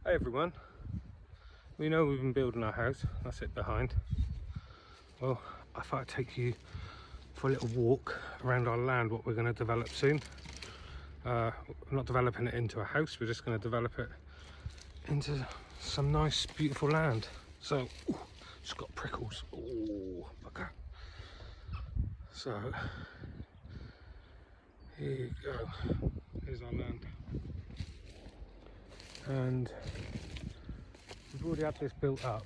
Hey everyone, we know we've been building our house, that's it behind. Well, I thought I'd take you for a little walk around our land, what we're going to develop soon. We're not developing it into a house, we're just going to develop it into some nice beautiful land. So, ooh, just got prickles, oh bugger. So, here you go, here's our land. And we've already had this built up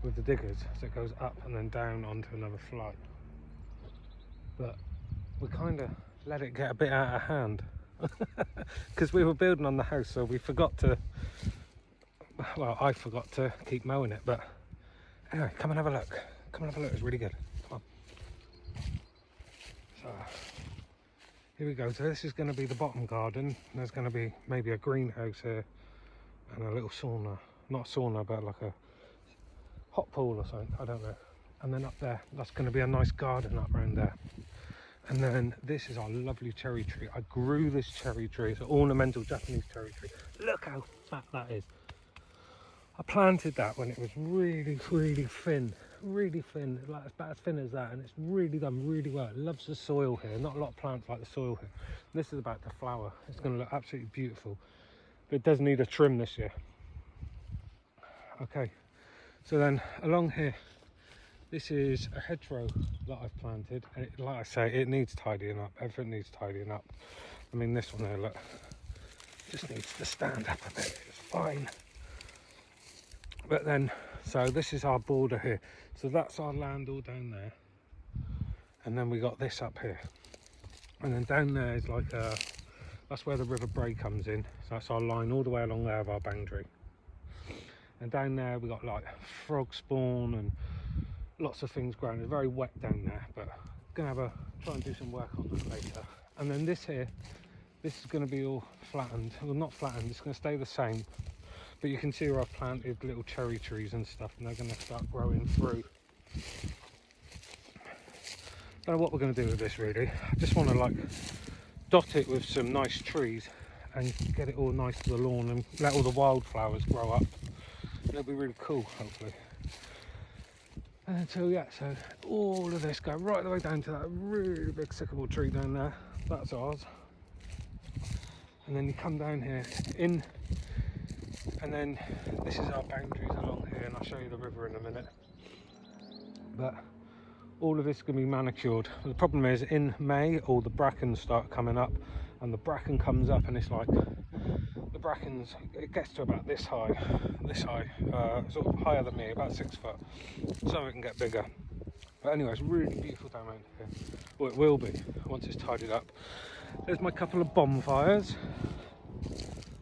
with the diggers, so it goes up and then down onto another flight. But we kind of let it get a bit out of hand because we were building on the house, so we forgot to, well, I forgot to keep mowing it. But anyway, come and have a look. Come and have a look, it's really good. Come on. So here we go. So this is going to be the bottom garden. There's going to be maybe a greenhouse here and a little sauna. Not a sauna, but like a hot pool or something, I don't know. And then up there, that's going to be a nice garden up around there. And then this is our lovely cherry tree. I grew this cherry tree. It's an ornamental Japanese cherry tree. Look how fat that is. I planted that when it was really thin. Really thin, like about as thin as that. And it's really done really well. It loves the soil here. Not a lot of plants like the soil here. This is about to flower. It's going to look absolutely beautiful. But it does need a trim this year. Okay, so then along here, this is a hedgerow that I've planted. And like I say, it needs tidying up. Everything needs tidying up. I mean, this one here, look, just needs to stand up a bit. It's fine. But then, so this is our border here. So that's our land all down there. And then we got this up here. And then down there is like that's where the River Bray comes in. So that's our line all the way along there of our boundary. And down there we got like frog spawn and lots of things growing. It's very wet down there, but gonna try and do some work on that later. And then this here, this is going to be all flattened. Well, not flattened, it's going to stay the same, but you can see where I've planted little cherry trees and stuff, and they're going to start growing through. Don't know what we're going to do with this really. I just want to like dot it with some nice trees and get it all nice to the lawn and let all the wildflowers grow up. It'll be really cool, hopefully. And until, yeah, so all of this go right the way down to that really big sycamore tree down there. That's ours. And then you come down here in, and then this is our boundaries along here, and I'll show you the river in a minute. But all of this is going to be manicured. The problem is in May all the brackens start coming up, and the bracken comes up and it's like the brackens, it gets to about this high, sort of higher than me, about 6 foot. Some of it can get bigger. But anyway, it's really beautiful down around here. Well, it will be once it's tidied up. There's my couple of bonfires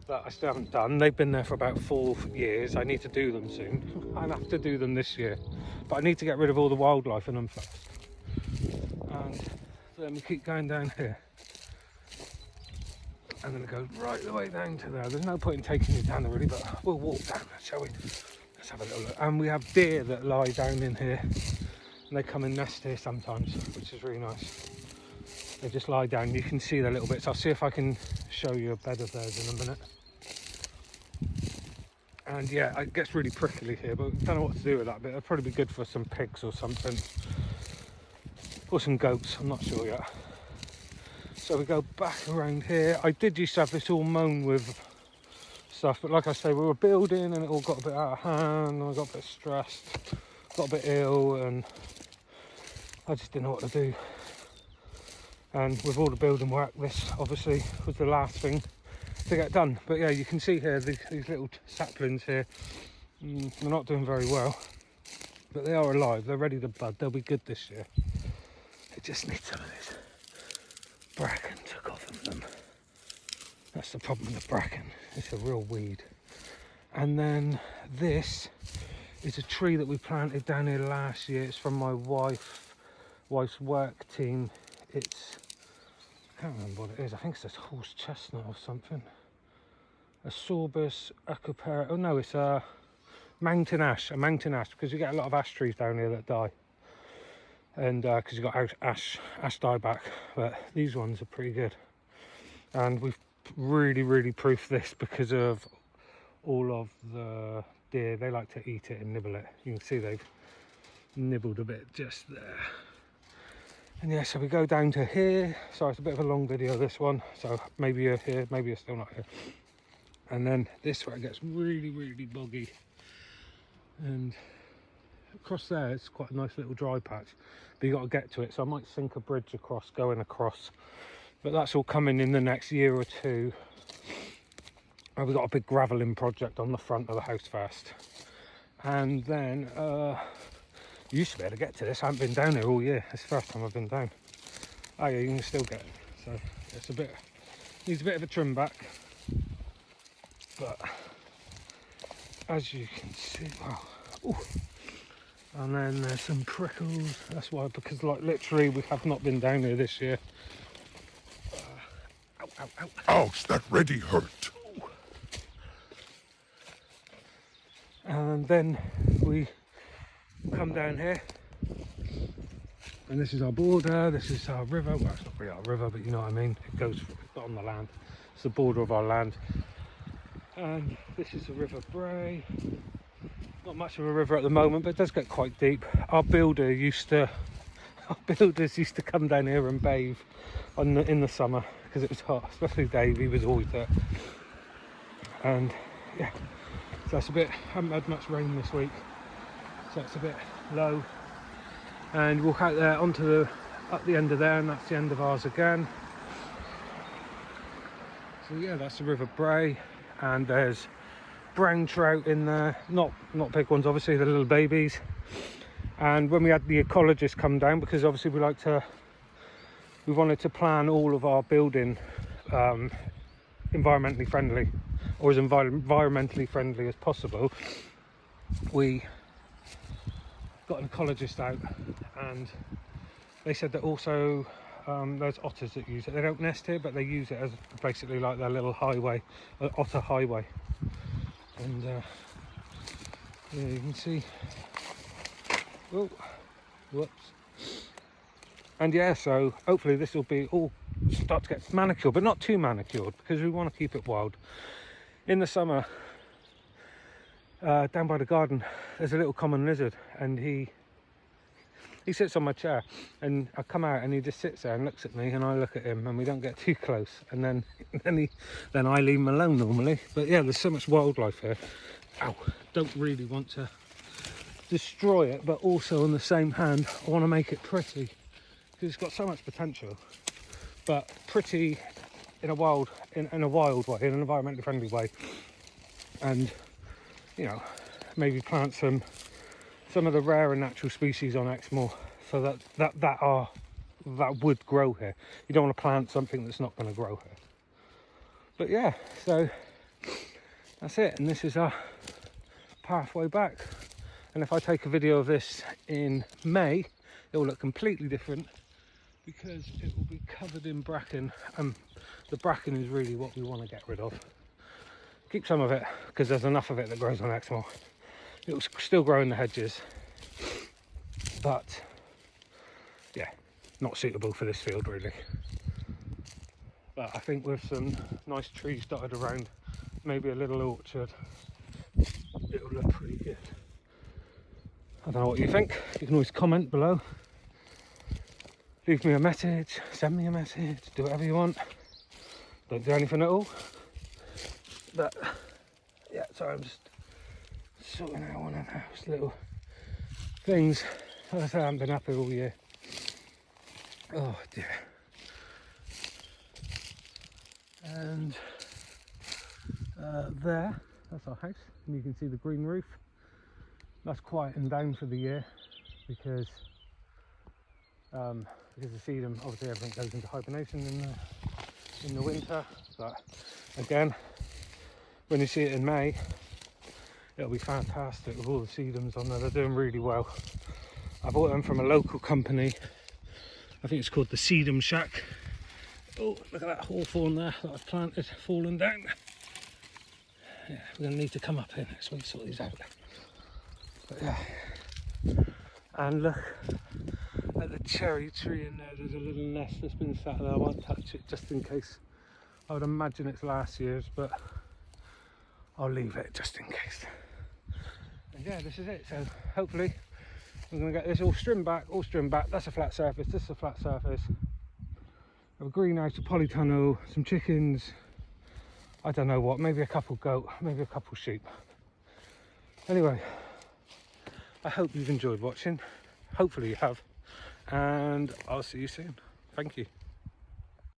that I still haven't done. They've been there for about 4 years. I need to do them soon. I'll have to do them this year. But I need to get rid of all the wildlife in them first. And so then we keep going down here. And then it goes right the way down to there. There's no point in taking you down there really, but we'll walk down, shall we? Let's have a little look. And we have deer that lie down in here. And they come and nest here sometimes, which is really nice. They just lie down. You can see their little bits. I'll see if I can show you a bed of theirs in a minute. And yeah, it gets really prickly here, but I don't know what to do with that bit. It'll probably be good for some pigs or something. Or some goats, I'm not sure yet. So we go back around here. I did used to have this all mown with stuff, but like I say, we were building and it all got a bit out of hand, and I got a bit stressed, got a bit ill, and I just didn't know what to do. And with all the building work, this obviously was the last thing to get done. But yeah, you can see here these little saplings here, they're not doing very well, but they are alive, they're ready to bud, they'll be good this year. They just need some of this bracken took off of them. That's the problem with the bracken, it's a real weed. And then this is a tree that we planted down here last year. It's from my wife's work team. It's, I can't remember what it is. I think it's a horse chestnut or something. A Sorbus acupera. Oh no, it's a mountain ash. Because you get a lot of ash trees down here that die. And because you got ash dieback. But these ones are pretty good. And we've really proofed this because of all of the deer, they like to eat it and nibble it. You can see they've nibbled a bit just there. And yeah, so we go down to here. Sorry, it's a bit of a long video, this one, so maybe you're here, maybe you're still not here. And then this way it gets really boggy, and across there it's quite a nice little dry patch, but you got to get to it, so I might sink a bridge across, going across, but that's all coming in the next year or two. And we've got a big gravelling project on the front of the house first, and then you used to be able to get to this. I haven't been down here all year. It's the first time I've been down. Oh yeah, you can still get it. So it's a bit, needs a bit of a trim back. But as you can see, wow. Ooh. And then there's some prickles. That's why, because like literally we have not been down here this year. Ow, ow, ow. Ouch, that really hurt. Ooh. And then we come down here, and this is our border, this is our river. Well, it's not really our river, but you know what I mean, it goes on the land, it's the border of our land. And this is the River Bray. Not much of a river at the moment, but it does get quite deep. Our builders used to come down here and bathe in the summer because it was hot, especially Dave, he was always there. And yeah, so it's a bit, haven't had much rain this week, so it's a bit low, and walk out there onto up the end of there, and that's the end of ours again. So yeah, that's the River Bray, and there's brown trout in there, not big ones obviously, the little babies. And when we had the ecologists come down, because obviously we wanted to plan all of our building environmentally friendly, or as environmentally friendly as possible, we got an ecologist out, and they said that also there's otters that use it. They don't nest here, but they use it as basically like their little highway, otter highway. And yeah, you can see, oh, whoops. And yeah, so hopefully this will be all start to get manicured, but not too manicured, because we want to keep it wild. In the summer, down by the garden, there's a little common lizard, and he sits on my chair, and I come out and he just sits there and looks at me, and I look at him, and we don't get too close, and then I leave him alone normally. But yeah, there's so much wildlife here. Ow, don't really want to destroy it, but also on the same hand I want to make it pretty, because it's got so much potential, but pretty in a wild way, in an environmentally friendly way. And you know, maybe plant some of the rare and natural species on Exmoor, so that would grow here. You don't want to plant something that's not going to grow here. But yeah, so that's it, and this is our pathway back. And if I take a video of this in May, it will look completely different, because it will be covered in bracken, and the bracken is really what we want to get rid of. Keep some of it, because there's enough of it that grows on Exmoor. It will still grow in the hedges, but yeah, not suitable for this field really. But I think with some nice trees dotted around, maybe a little orchard, it will look pretty good. I don't know what you think. You can always comment below, leave me a message, send me a message, do whatever you want. Don't do anything at all. But yeah, sorry, I'm just sorting out one of those little things. As I say, I haven't been up here all year. Oh dear. And there, that's our house, and you can see the green roof. That's quieting down for the year, because the sedum, obviously everything goes into hibernation in the winter. But again, when you see it in May, it'll be fantastic with all the sedums on there. They're doing really well. I bought them from a local company. I think it's called the Sedum Shack. Oh, look at that hawthorn there that I've planted, fallen down. Yeah, we're going to need to come up here next week, sort these out. But yeah, and look at the cherry tree in there. There's a little nest that's been sat there. I won't touch it just in case. I would imagine it's last year's, but I'll leave it just in case. And yeah, this is it. So hopefully I'm going to get this all trimmed back, That's a flat surface, this is a flat surface. Have a greenhouse, a polytunnel, some chickens, I don't know what, maybe a couple goat, maybe a couple sheep. Anyway, I hope you've enjoyed watching. Hopefully you have. And I'll see you soon. Thank you.